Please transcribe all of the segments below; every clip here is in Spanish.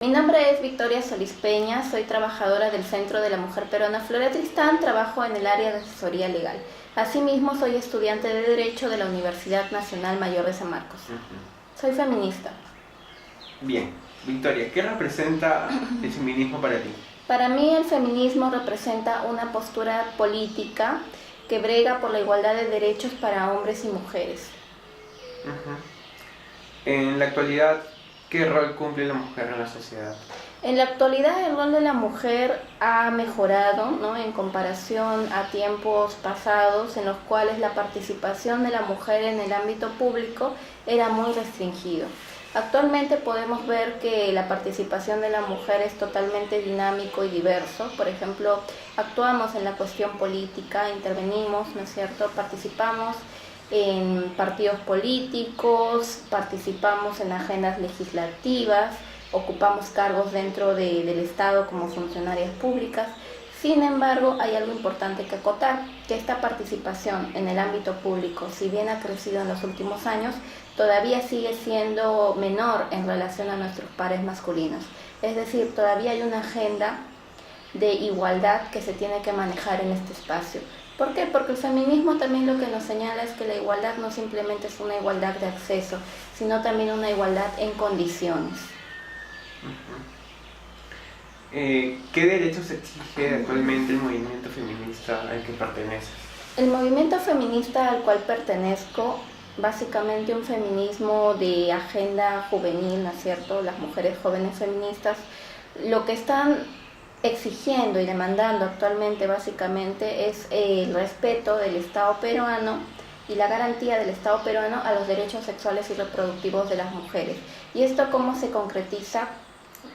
Mi nombre es Victoria Solís Peña, soy trabajadora del Centro de la Mujer Peruana Flora Tristán, trabajo en el área de asesoría legal. Asimismo, soy estudiante de Derecho de la Universidad Nacional Mayor de San Marcos. Soy feminista. Bien, Victoria, ¿qué representa el feminismo para ti? Para mí el feminismo representa una postura política que brega por la igualdad de derechos para hombres y mujeres. En la actualidad, ¿qué rol cumple la mujer en la sociedad? En la actualidad el rol de la mujer ha mejorado, ¿no?, en comparación a tiempos pasados en los cuales la participación de la mujer en el ámbito público era muy restringido. Actualmente podemos ver que la participación de la mujer es totalmente dinámico y diverso. Por ejemplo, actuamos en la cuestión política, intervenimos, ¿no es cierto?, participamos en partidos políticos, participamos en agendas legislativas, ocupamos cargos dentro del Estado como funcionarias públicas. Sin embargo, hay algo importante que acotar, que esta participación en el ámbito público, si bien ha crecido en los últimos años, todavía sigue siendo menor en relación a nuestros pares masculinos. Es decir, todavía hay una agenda de igualdad que se tiene que manejar en este espacio. ¿Por qué? Porque el feminismo también lo que nos señala es que la igualdad no simplemente es una igualdad de acceso, sino también una igualdad en condiciones. ¿Qué derechos exige actualmente el movimiento feminista al que perteneces? El movimiento feminista al cual pertenezco, básicamente un feminismo de agenda juvenil, ¿no es cierto? Las mujeres jóvenes feministas, lo que están exigiendo y demandando actualmente básicamente es el respeto del Estado peruano y la garantía del Estado peruano a los derechos sexuales y reproductivos de las mujeres. ¿Y esto cómo se concretiza?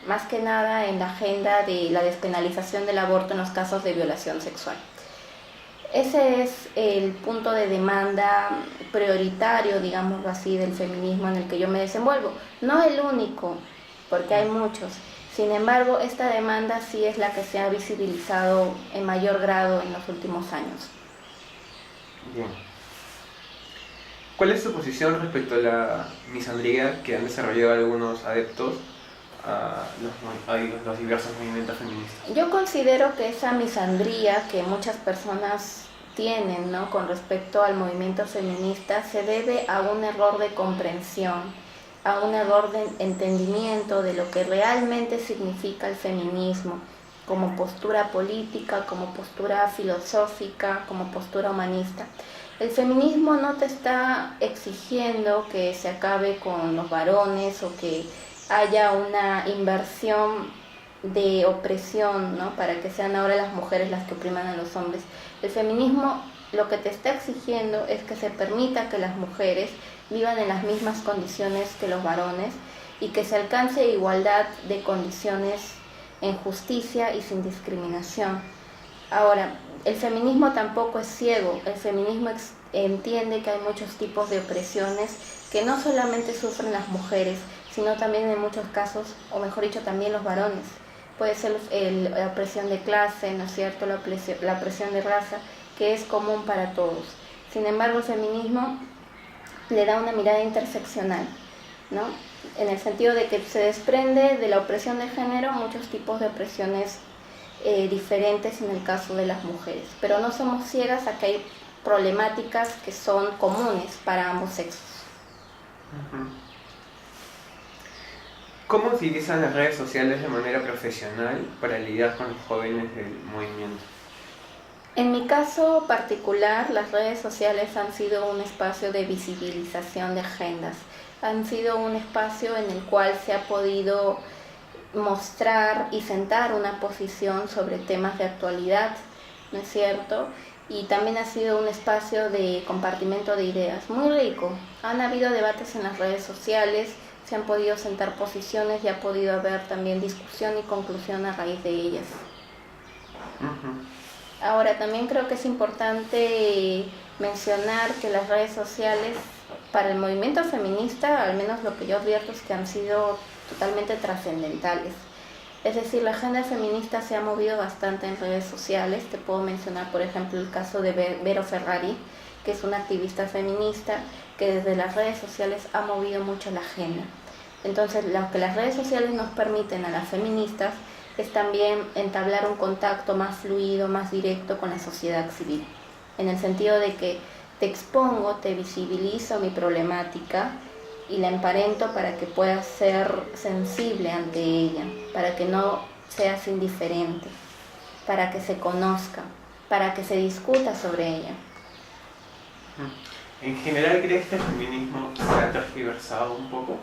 Más que nada en la agenda de la despenalización del aborto en los casos de violación sexual. Ese es el punto de demanda prioritario, digámoslo así, del feminismo en el que yo me desenvuelvo. No el único, porque hay muchos. Sin embargo, esta demanda sí es la que se ha visibilizado en mayor grado en los últimos años. Bien. ¿Cuál es tu posición respecto a la misandría que han desarrollado algunos adeptos a los diversos movimientos feministas? Yo considero que esa misandría que muchas personas tienen, ¿no?, con respecto al movimiento feminista se debe a un error de comprensión, a un error de entendimiento de lo que realmente significa el feminismo como postura política, como postura filosófica, como postura humanista. El feminismo no te está exigiendo que se acabe con los varones o que haya una inversión de opresión, ¿no?, para que sean ahora las mujeres las que opriman a los hombres. El feminismo lo que te está exigiendo es que se permita que las mujeres vivan en las mismas condiciones que los varones y que se alcance igualdad de condiciones en justicia y sin discriminación. Ahora, el feminismo tampoco es ciego. El feminismo entiende que hay muchos tipos de opresiones que no solamente sufren las mujeres, sino también en muchos casos, o mejor dicho, también los varones. Puede ser la opresión de clase, ¿no es cierto?, la opresión de raza, que es común para todos. Sin embargo, el feminismo le da una mirada interseccional, ¿no?, en el sentido de que se desprende de la opresión de género muchos tipos de opresiones diferentes en el caso de las mujeres. Pero no somos ciegas a que hay problemáticas que son comunes para ambos sexos. ¿Cómo utilizan las redes sociales de manera profesional para lidiar con los jóvenes del movimiento? En mi caso particular, las redes sociales han sido un espacio de visibilización de agendas, han sido un espacio en el cual se ha podido mostrar y sentar una posición sobre temas de actualidad, ¿no es cierto? Y también ha sido un espacio de compartimiento de ideas muy rico. Han habido debates en las redes sociales, se han podido sentar posiciones y ha podido haber también discusión y conclusión a raíz de ellas. Ahora, también creo que es importante mencionar que las redes sociales para el movimiento feminista, al menos lo que yo advierto, es que han sido totalmente trascendentales. Es decir, la agenda feminista se ha movido bastante en redes sociales. Te puedo mencionar, por ejemplo, el caso de Vero Ferrari, que es una activista feminista que desde las redes sociales ha movido mucho la agenda. Entonces, lo que las redes sociales nos permiten a las feministas es también entablar un contacto más fluido, más directo con la sociedad civil, en el sentido de que te expongo, te visibilizo mi problemática y la emparento para que puedas ser sensible ante ella, para que no seas indiferente, para que se conozca, para que se discuta sobre ella. ¿En general crees que el feminismo se ha tergiversado un poco?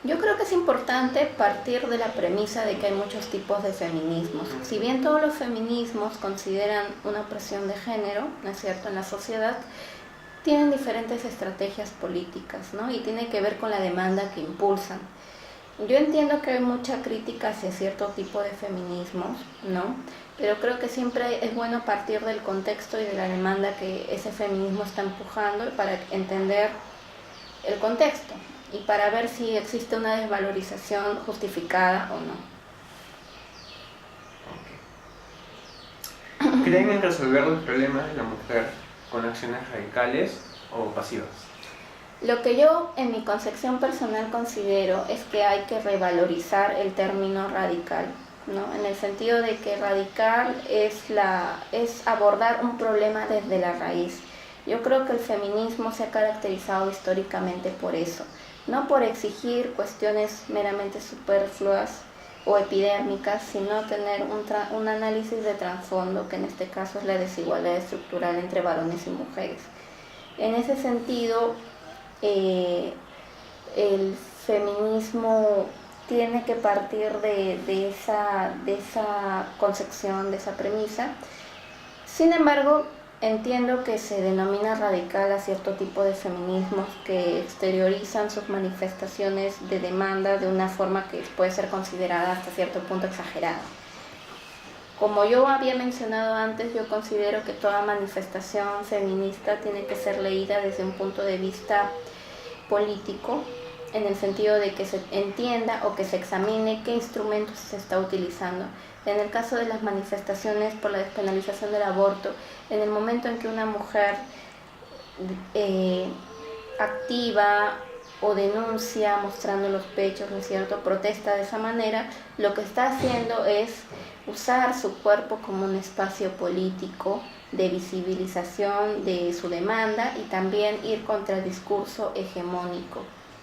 Yo creo que es importante partir de la premisa de que hay muchos tipos de feminismos. Si bien todos los feminismos consideran una opresión de género, ¿no es cierto?, en la sociedad, tienen diferentes estrategias políticas, ¿no? Y tiene que ver con la demanda que impulsan. Yo entiendo que hay mucha crítica hacia cierto tipo de feminismos, ¿no? Pero creo que siempre es bueno partir del contexto y de la demanda que ese feminismo está empujando para entender el contexto y para ver si existe una desvalorización justificada o no. ¿Creen en resolver los problemas de la mujer con acciones radicales o pasivas? Lo que yo en mi concepción personal considero es que hay que revalorizar el término radical, ¿no? En el sentido de que radical es abordar un problema desde la raíz. Yo creo que el feminismo se ha caracterizado históricamente por eso, no por exigir cuestiones meramente superfluas o epidérmicas, sino tener un análisis de trasfondo, que en este caso es la desigualdad estructural entre varones y mujeres. En ese sentido, el feminismo tiene que partir de esa concepción, de esa premisa. Sin embargo, entiendo que se denomina radical a cierto tipo de feminismos que exteriorizan sus manifestaciones de demanda de una forma que puede ser considerada hasta cierto punto exagerada. Como yo había mencionado antes, yo considero que toda manifestación feminista tiene que ser leída desde un punto de vista político, en el sentido de que se entienda o que se examine qué instrumentos se está utilizando. En el caso de las manifestaciones por la despenalización del aborto, en el momento en que una mujer activa o denuncia mostrando los pechos, ¿no es cierto?, protesta de esa manera, lo que está haciendo es usar su cuerpo como un espacio político de visibilización de su demanda y también ir contra el discurso hegemónico.